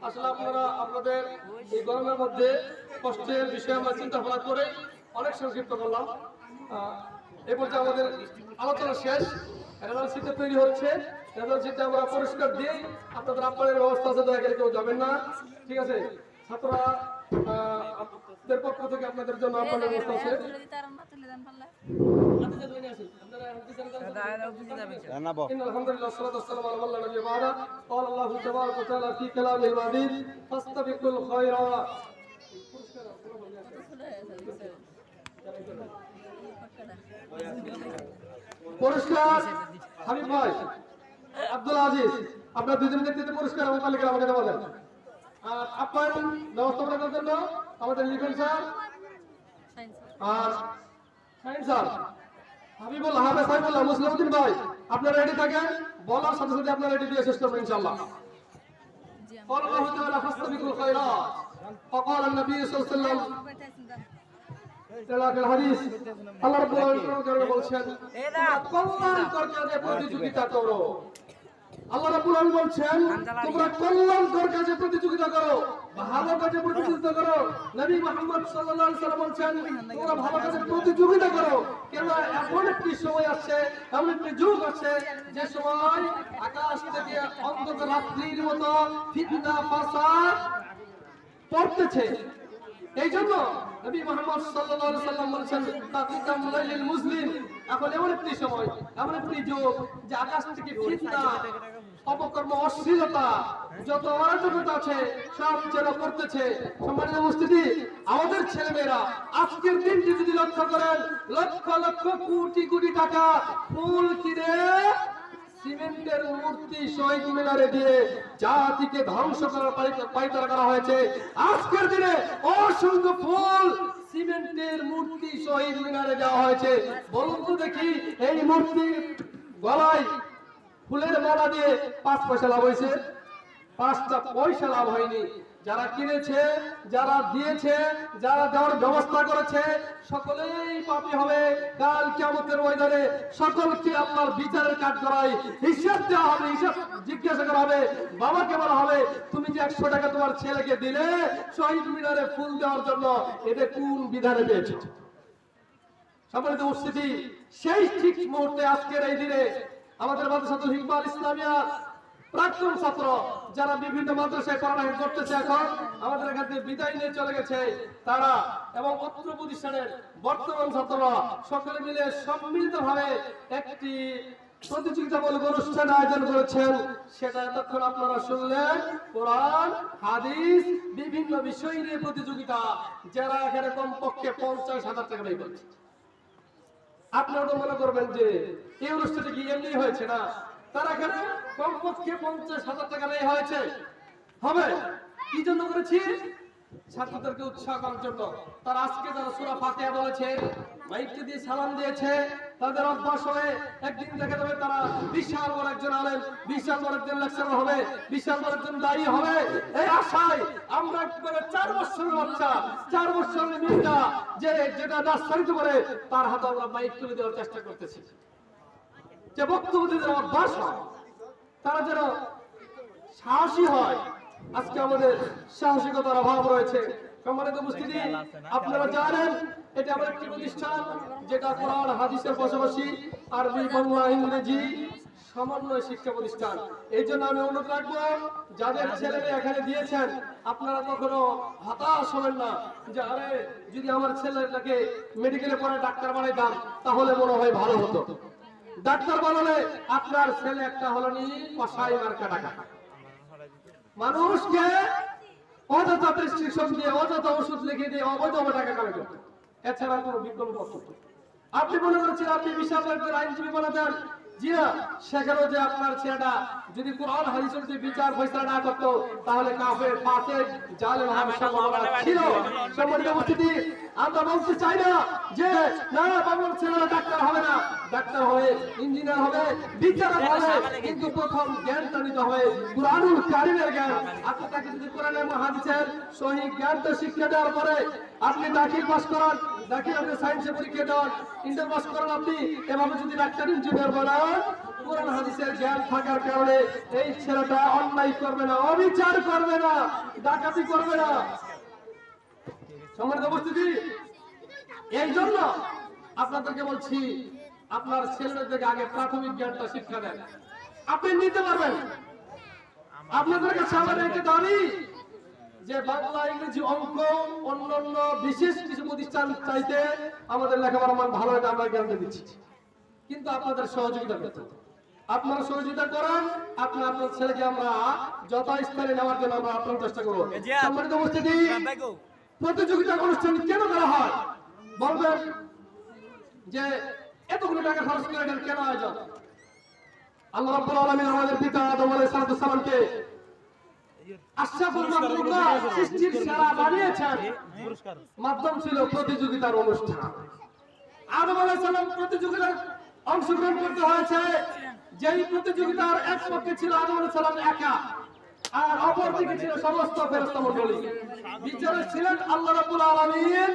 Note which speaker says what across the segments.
Speaker 1: আসলে আপনারা আপনাদের এই গরমের মধ্যে কষ্টের বিষয়ে আমরা চিন্তা ভাবনা করে অনেক সংক্ষিপ্ত করলাম। এই পর্যায়ে আমাদের আলোচনা শেষ। রেজাল্ট শিটে তৈরি হচ্ছে, রেজাল্ট শিটে আমরা পরিষ্কার দিয়েই আপনাদের আপনাদের ব্যবস্থা আছে, দয়া করে কেউ যাবেন না, ঠিক আছে? ছাত্ররা আপনাদের পক্ষ থেকে আপনাদের জন্য আপনাদের ব্যবস্থা আছে। আলহামদুলিল্লাহ সালাতু ওয়াসসালামু আলা মান লা নাবিয়্যা বা'দা ক্বালা আল্লাহু তাবারাকা ওয়া তাআলা ফি কালামিল মাজিদ ফাস্তাবিকুল খায়রাত। পুরস্কার হাবিব ভাই, আব্দুল আজিজ, আপনার দুজনের নেতৃত্বে পুরস্কার এবং তালিকা আমাকে দেওয়া দেন। আর আপ্যায়ন ব্যবস্থাপনার জন্য আমাদের লিখন স্যার আর সাইন স্যার, হাবিবুল হাফেজ সাইফুল্লাহ, মুসলিমউদ্দিন ভাই, আপনারা রেডি থাকেন, বলার সাথে সাথে আপনারা রেডি দিয়ে শেষ করবেন ইনশাআল্লাহ। قال الله تعالى فاستبقوا الخيرات وقال النبي صلى الله عليه وسلم তেলাকের হাদিস, আল্লাহ রাব্বুল আলামিন বলছেন কল্যাণকর কাজে প্রতিযোগিতা করো। আল্লাহ রাব্বুল আলামিন বলছেন তোমরা কল্যাণকর কাজে প্রতিযোগিতা করো, ভালো কাজে প্রতিযোগিতা করো। নবী মুহাম্মদ সাল্লাল্লাহু আলাইহি ওয়াসাল্লাম বলছেন তোমরা ভালো কাজে প্রতিযোগিতা করো। কেন এমন একটি সময় আসছে, এমন একটি যুগ আসছে যে সময় আকাশ থেকে অন্ধকার রাত্রির মতো ফিতনা ফাসাদ পড়তেছে। এই জন্য নবী মুহাম্মদ সাল্লাল্লাহু আলাইহি ওয়াসাল্লাম বলেছেন তাকিকাম লাইলিল মুসলিম, এখন এমন একটি সময়, এমন একটি যুগ যে আকাশ থেকে ফিতনা, অপকর্ম, অশ্লীলতা, যত অরাজকতা আছে সব যেন করতেছে। সম্মানিত উপস্থিতি, আমাদের ছেলেমেয়েরা আজকের দিনটি যদি লক্ষ্য করেন, লক্ষ লক্ষ কোটি কোটি টাকা ফুল কিনে সিমেন্টের মূর্তি শহীদ মিনারে দিয়ে জাতিকে ধ্বংস করার পায়তারা করা হয়েছে। আজকের দিনে অসংখ্য ফুল সিমেন্টের মূর্তি শহীদ মিনারে দেওয়া হয়েছে। বলুন তো দেখি, এই মূর্তি গলায় ফুলের মালা দিয়ে 5 পয়সা লাভ হয়েছে? 5টা পয়সা লাভ হয়নি। যারা কিনেছে, যারা দিয়েছে, যারা দেওয়ার ব্যবস্থা করেছে, সকলেই পাপী হবে। কাল কিয়ামতের ময়দানে সকলকে আল্লাহর বিচারের কাঠগড়ায় হিসাব দেওয়া হবে, হিসাব জিজ্ঞাসা করা হবে। বাবাকে বলা হবে তুমি যে 100 টাকা তোমার ছেলেকে দিলে শহীদ মিনারে ফুল দেওয়ার জন্য, এটা কোন বিধানে পেয়েছো? সম্মানিত উপস্থিতি, সেই ঠিক মুহূর্তে আজকের এই দিনে আমাদের মাদ্রাসাতুল হিকমাহ ইসলামিয়া প্রাক্তন ছাত্র যারা বিভিন্ন মাদ্রাসায় পড়ালেখা করতেছে, এখন আমাদের এখান থেকে বিদায় নিয়ে চলে গেছে তারা, এবং অত্র প্রতিষ্ঠানের বর্তমান ছাত্ররা সকলে মিলে সম্মিলিতভাবে একটি প্রতিযোগিতামূলক অনুষ্ঠান আয়োজন করেছেন। সেটা এতক্ষণ আপনারা শুনলেন, কোরআন হাদিস বিভিন্ন বিষয় নিয়ে প্রতিযোগিতা, যারা এখানে কমপক্ষে 50,000 টাকা ব্যয় করছে। আপনারা তো মনে করবেন যে এই অনুষ্ঠানটা কি এমনি হয়েছে না, তারা এখানে কমপক্ষে 50,000 টাকা ব্যয় হয়েছে। হবে কি জন্য করেছি? ছাত্রদেরকে উৎসাহ করার জন্য। তার আজকে যারা সূরা ফাতিহা বলেছে, মাইকটি দিয়ে সালাম দিয়েছে, তাদের অভ্যাস হয়ে একদিন দেখা যাবে তারা বিশাল বড় একজন আলেম, বিশাল বড় একজন লেকচারার হবে, বিশাল বড় একজন দায়ী হবে। এই আশায় আমরা একবারে 4 বছরের বাচ্চা, 4 বছরের মেয়েটা যেটা নার্সারিতে পড়ে, তার হাতে আমরা মাইক তুলে দেওয়ার চেষ্টা করতেছি, যে বক্তব্য দিতে অভ্যাস হয়, তারা যেন সাহসী হয়। আজকে আমাদের সাহসিকতার অভাব রয়েছে। সম্মানিত উপস্থিতি, আপনারা জানেন এটা আমার একটি প্রতিষ্ঠান যেটা কোরআন হাদিসের পাশাপাশি আরবি, বাংলা, ইংরেজি সমন্বয় শিক্ষা প্রতিষ্ঠান। এই জন্য আমি অনুরোধ রাখবো, যাদের ছেলেমেয়ে এখানে দিয়েছেন, আপনারা কখনো হতাশ হবেন না যে আরে যদি আমার ছেলেটাকে মেডিকেলে পড়ে ডাক্তার বানাইতাম তাহলে মনে হয় ভালো হতো। ডাক্তার বানালে আপনার ছেলে একটা হলো নি কষাই মার্কা টাকা, মানুষকে অযথা প্রেসক্রিপশন দিয়ে, অযথা ওষুধ লিখে দিয়ে অবৈধভাবে টাকা কামাই করতে, এছাড়া কোনো বিকল্প পথ। আপনি মনে করছেন আপনি বিশাল একজন আইনজীবী বানাতেন, জি না, সেখানেও যে আপনার ছেলেটা যদি কোরআন হাদিসের যে বিচার ফয়সালা না করতো তাহলে কাফের, ফাসিক, জালেম হওয়ার সম্ভাবনা ছিল। সম্মানিত উপস্থিতি, আমরা বলতে চাই না যে না বাংলার ছেলেরা ডাক্তার হবে না, ডাক্তার হবে, ইঞ্জিনিয়ার হবে, বিচারক হবে, কিন্তু প্রথম জ্ঞানটা নিতে হবে কুরআনুল কারীমের জ্ঞান। আপনি তাকে যদি কোরআন এবং হাদিসের সহি জ্ঞানটা শিক্ষা দেওয়ার পরে আপনি দাখিল পাস করান, দেখেন আপনি সায়েন্সে পরীক্ষা দেন, ইন্টার পাস করেন, আপনি এভাবে যদি ডাক্তার ইঞ্জিনিয়ার বানান, কোরআন হাদিসের জ্ঞান থাকার কারণে এই ছেলেটা অন্যায় করবে না, অবিচার করবে না, ডাকাতি করবে না। সম্মানিত উপস্থিতি, এই জন্য আপনাদেরকে বলছি আপনার ছেলেদেরকে আগে প্রাথমিক জ্ঞানটা শিক্ষা দেন, আপনি নিতে পারবেন। আপনাদের কাছে আমাদের একটা দাবি যে বাংলা, ইংরেজি, অঙ্ক, অন্যান্য বিশেষ কিছু প্রতিষ্ঠান চাইতে আমাদের লেখাপড়ার মান ভালো হলে আমরা জ্ঞান দিচ্ছি, কিন্তু আপনাদের সহযোগিতা করতে হবে। আপনারা সহযোগিতা করেন, আপনার ছেলেকে আমরা যথাস্থানে নেওয়ার জন্য আমরা আপনার চেষ্টা করবো। সম্মানিত উপস্থিতি, প্রতিযোগিতা অনুষ্ঠান কেন করা হয় বলবেন যে এতগুলো টাকা খরচ করে এটার কেন আয়োজন? আল্লাহ রাব্বুল আলামিন আমাদের পিতা আদম আলাইহিস সালামকে আশরাফুল মাখলুকাত সৃষ্টির সেরা বানিয়েছেন, মাধ্যম ছিল প্রতিযোগিতার অনুষ্ঠান। আদম আলাইহিস সালাম প্রতিযোগিতায় অংশগ্রহণ করতে হয়েছে, যেই প্রতিযোগিতার এক পক্ষে ছিল আদম আলাইহিস সালাম একা, আর অপর দিকে ছিল সমস্ত ফেরেশতা মণ্ডলী, বিচারক ছিলেন আল্লাহ রাব্বুল আলামিন।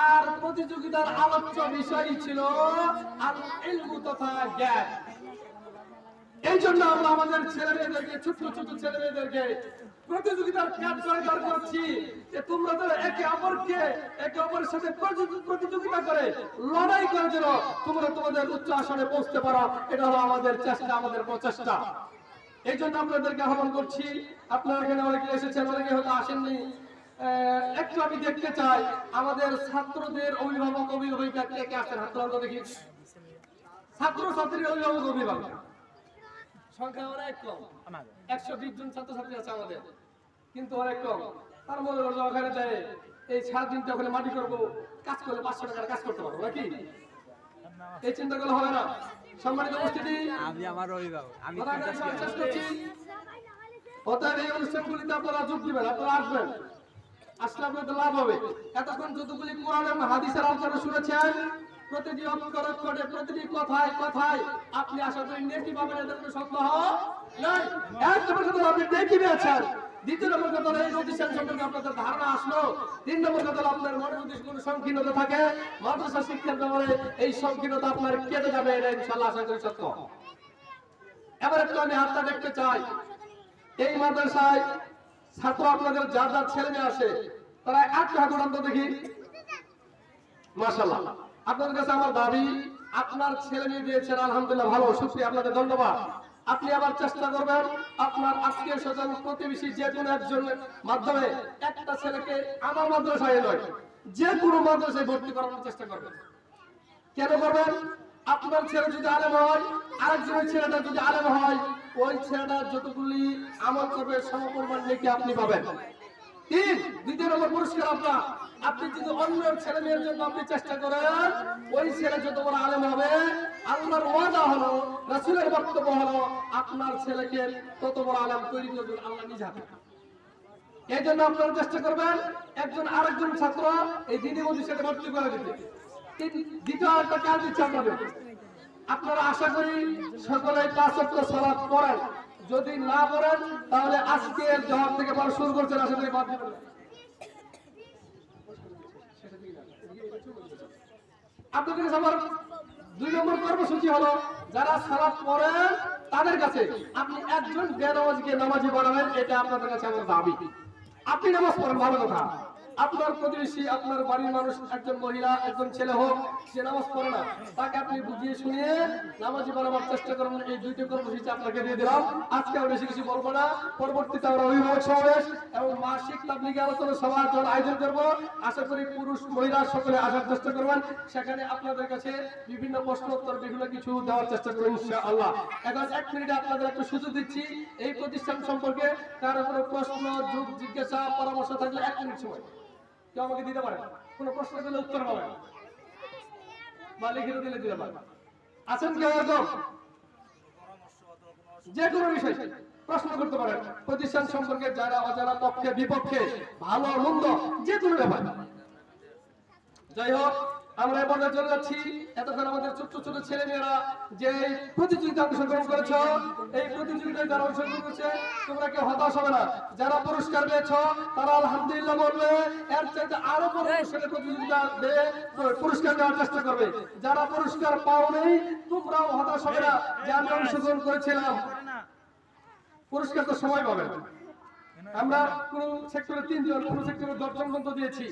Speaker 1: আর প্রতিযোগিতার আলোচ্য বিষয় ছিল আল ইলমু তথা জ্ঞান। এই জন্য আমরা আমাদের ছেলেমেয়েদেরকে, ছোট ছোট ছেলেমেয়েদেরকে প্রতিযোগিতার কাজ জয়গার করছি যে তোমরা তো একে অপরের সাথে প্রতিযোগিতা করে লড়াই করে যেন তোমরা তোমাদের উচ্চ আসনে পৌঁছতে পারো। এটা হলো আমাদের চেষ্টা, আমাদের প্রচেষ্টা। এই জন্য আপনাদেরকে আহ্বান করছি, আপনারা এখানে অনেকে এসেছেন, অনেকে হয়তো আসেননি, একটু আমি দেখতে চাই আমাদের ছাত্রদের অভিভাবক অভিভাবিকা কে কে আছেন, হাত তোলেন তো দেখি। ছাত্র ছাত্রীর অভিভাবক অভিভাবক সংখ্যা অনেক কম, 120 জন ছাত্রছাত্রী আছে আমাদের, কিন্তু অনেক কম। তার মধ্যে ওখানে যায় এই সারাদিনটা ওখানে মাটি করবো, কাজ করলে 500 টাকার কাজ করতে পারবো নাকি? এই চিন্তা করলে হবে না। সম্মানিত উপস্থিতি,
Speaker 2: আমি আমার অভিভাবক, আমি
Speaker 1: অতএব এই অনুষ্ঠানগুলিতে আপনারা যোগ দিবেন, আপনারা আসবেন, আসলে আপনাদের লাভ হবে। এতক্ষণ যতগুলি কোরআন এবং হাদিসের আলোচনা শুনেছেন, প্রতিটি অক্ষর অক্ষরে, প্রতিটি কথায় কথায় আপনি আশা করি নেকি পাবেন, এদের কোনো সন্দেহ নাই। এক নম্বর কথা আপনি নেকি পেয়েছেন, দ্বিতীয় নম্বর কথা এই প্রতিষ্ঠান সম্পর্কে আপনাদের ধারণা আসলো, তিন নম্বর কথা আপনার মনে যদি কোনো সংকীর্ণতা থাকে, মাদ্রাসা শিক্ষার ব্যাপারে এই সংকীর্ণতা আপনার কেটে যাবে, এটা ইনশাআল্লাহ আশা করি সত্য। এবার একটু আমি হাতটা দেখতে চাই, এই মাদ্রাসায় ছাত্র আপনাদের যার যার ছেলে মেয়ে আসে, তারা একটা হাত উঠান তো দেখি। মাশাআল্লাহ, আপনাদের কাছে আমার দাবি, আপনার ছেলে মেয়ে দিয়েছেন, আলহামদুলিল্লাহ, ভালো, শুকরিয়া, আপনাদের ধন্যবাদ। আপনি আবার চেষ্টা করবেন আপনার আত্মীয় স্বজন, প্রতিবেশী যে কোনো একজনের মাধ্যমে একটা ছেলেকে আমার মাদ্রাসায় নয়, যে কোনো মাদ্রাসায় ভর্তি করানোর চেষ্টা করবেন। কেন করবেন? আপনার ছেলে যদি আলেম হয়, আরেকজনের ছেলেটা যদি আলেম হয়, ওই ছেলেটা যতগুলি আমল করবে সমপরিমাণ নেকি আপনি পাবেন। দ্বিতীয় নম্বর পুরস্কার আপনার, আপনি যদি অন্য ছেলে মেয়ের জন্য আপনি চেষ্টা করেন, ওই ছেলে যত বড় আলেম হবে, আল্লাহর ওয়াদা হলো, রাসূলের বক্তব্য হলো, আপনার ছেলেকে তত বড় আলেম তৈরি করবেন আল্লাহ নিজে হাতে। এই জন্য আপনারা চেষ্টা করবেন একজন আরেকজন ছাত্র এই দিনী মসজিদে ভর্তি করে দিতে। দ্বিতীয় একটা কাজ দিচ্ছে আপনাদের, আপনারা আশা করি সকলে 5 ওয়াক্ত সালাত পড়েন, যদি না পড়েন তাহলে আজকের জবাব থেকে পড়া শুরু করছেন, আশা করি বাদ দিবেন। আপনাদের কাছে আমার 2 নম্বর কর্মসূচি হলো, যারা সালাত পড়েন তাদের কাছে আপনি একজন বেনামাজিকে নামাজি বানাবেন, এটা আপনাদের কাছে আমার দাবি। আপনি নামাজ পড়েন, ভালো কথা, আপনার প্রতিবেশী, আপনার বাড়ির মানুষ, একজন মহিলা, একজন ছেলে হোক, সে নামাজ পড়ে না, তাকে আপনি বুঝিয়ে শুনিয়ে নামাজি বানাবার চেষ্টা করবেন। এই 2টি কর্মসূচি আপনাকে দিয়ে দিলাম। আজকে আমরা বেশি কিছু বলবো না, পরবর্তীতে আমরা অভিভাবক সমাবেশ এবং মাসিক তাবলীগী আলোচনা সভার আয়োজন করব। আশা করি পুরুষ মহিলা সকলে আসার চেষ্টা করবেন, সেখানে আপনাদের কাছে বিভিন্ন প্রশ্ন উত্তর, বিভিন্ন কিছু দেওয়ার চেষ্টা করবেন ইনশাআল্লাহ। এখন 1 মিনিটে আপনাদের একটা সুযোগ দিচ্ছি, এই প্রতিষ্ঠান সম্পর্কে কারো কোনো প্রশ্ন, যোগ, জিজ্ঞাসা, পরামর্শ থাকলে 1 মিনিট সময় কেউ আমাকে দিতে পারে, কোন প্রশ্ন করলে উত্তর পাবেন বা লিখে দিলে দিতে পারেন। আছেন কেউ এরকম? যে কোনো বিষয় প্রশ্ন করতে পারেন, প্রতিষ্ঠান সম্পর্কে, যারা অজানা, পক্ষে বিপক্ষে, ভালো মন্দ, যে কোনো ব্যাপার। যাই হোক, আমরা এবারে চলে যাচ্ছি। এতক্ষণ আমাদের ছোট্ট ছোট ছেলেমেয়েরা যে প্রতিযোগিতা অংশগ্রহণ করেছ, এই প্রতিযোগিতায় যারা অংশগ্রহণ করেছে তোমরা কেউ হতাশ হবে না। যারা পুরস্কার পেয়েছ তারা আলহামদুলিল্লাহ বলবে, এর চাইতে আরো বড় পুরস্কারের প্রতিযোগিতা দিয়ে পুরস্কার দেওয়ার চেষ্টা করবে। যারা পুরস্কার পাও নেই তোমরাও হতাশ হবে না যে আমি অংশগ্রহণ করেছিলাম, পুরস্কার তো সময় পাবে না। আমরা কোন সেক্টরে 3 জন, কোন সেক্টরে 10 জন পর্যন্ত দিয়েছি,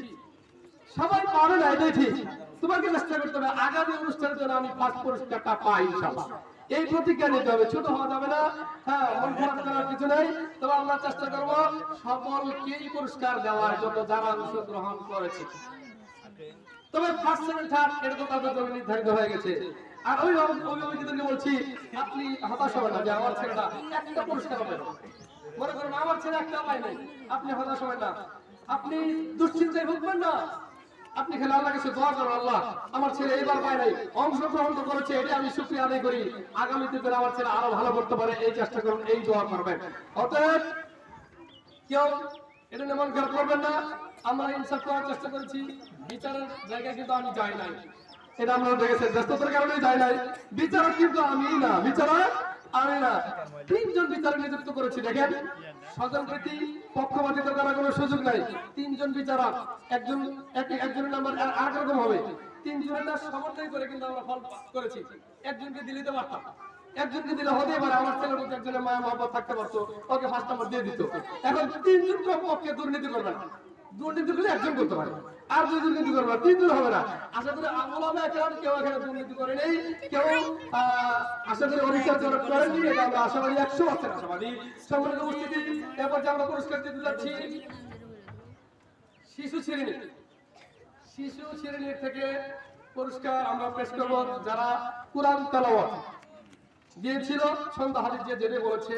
Speaker 1: সবাই পারে না, এটাই ঠিক। তোমাকে চেষ্টা করতে হবে আগামী অনুষ্ঠানের জন্য আমি ফার্স্ট পুরস্কারটা পাই ইনশাআল্লাহ। এই প্রতিজ্ঞা নিতে হবে, ছোট হওয়া যাবে না। হ্যাঁ, মন খারাপ করার কিছু নেই। তবে আমরা চেষ্টা করব সকলকেই পুরস্কার দেওয়ার জন্য যারা অংশগ্রহণ করেছে। তবে ফার্স্ট সেকেন্ড থার্ড এটা তো তাদের জন্য নির্ধারিত হয়ে গেছে। আর ওই অভিভাবকদেরকে বলছি, আপনি হতাশ হবেন না যে আমার ছেলেটা একটা পুরস্কার পাবে না। মনে করেন আমার ছেলে একটা পায় নাই, আপনি হতাশ হবেন না, আপনি দুশ্চিন্তায় ভুগবেন না। আপনি খেলে আল্লাহর কাছে দোয়া করুন, আল্লাহ আমার ছেলে এইবার পায় নাই, অংশগ্রহণ তো করেছে, এটা আমি শুকরিয়া আদায় করি, আগামীতে যেন আমার ছেলে আরো ভালো করতে পারে এই চেষ্টা করুন, এই দোয়া করবেন। অতএব কেউ এটা নিয়ে মন খারাপ করবেন না। আমরা ইনসাফ করার চেষ্টা করেছি, বিচারের জায়গায় কিন্তু আমি যাই নাই, এটা আমরা দেখেছি, ব্যস্ততার কারণে যাই নাই। বিচারক কিন্তু আমি না, বিচারক আমি না, 3 জন বিচারক নিযুক্ত করেছি। দেখেন, স্বজনপ্রীতি পক্ষপাতিত্ব করার কোনো সুযোগ নাই। 3 জন বিচারক, একজনের নাম্বার আরেক রকম হবে। 3 জনের সমর্থন করে কিন্তু আমরা ফল করেছি। একজনকে দিলে তো পারতাম, একজনকে দিলে হতেই পারে আমার ছেলের মধ্যে একজনের মায়া মহব্বত থাকতে পারতো, ওকে ফার্স্ট নাম্বার দিয়ে দিত। এখন 3 জন পক্ষে দুর্নীতি করবে না, দুর্নীতি করলে একজন করতে পারে, আর 2 জন দুর্নীতি করবে না, 3 জন হবে না। আশা করি আমলামা এখন কেউ এখানে দুর্নীতি করে নেই, কেউ আশা করি অরিচার করেননি, এটা আমরা আশাবাদী, 100% আশাবাদী। সম্মানিত উপস্থিতি, এরপর যে আমরা পুরস্কার দিতে যাচ্ছি শিশু শ্রেণীর থেকে পুরস্কার আমরা পেশ করব যারা কুরআন তেলাওয়াত দিয়েছিল। সন্ধ্যা হাদিস যে যেটা বলেছে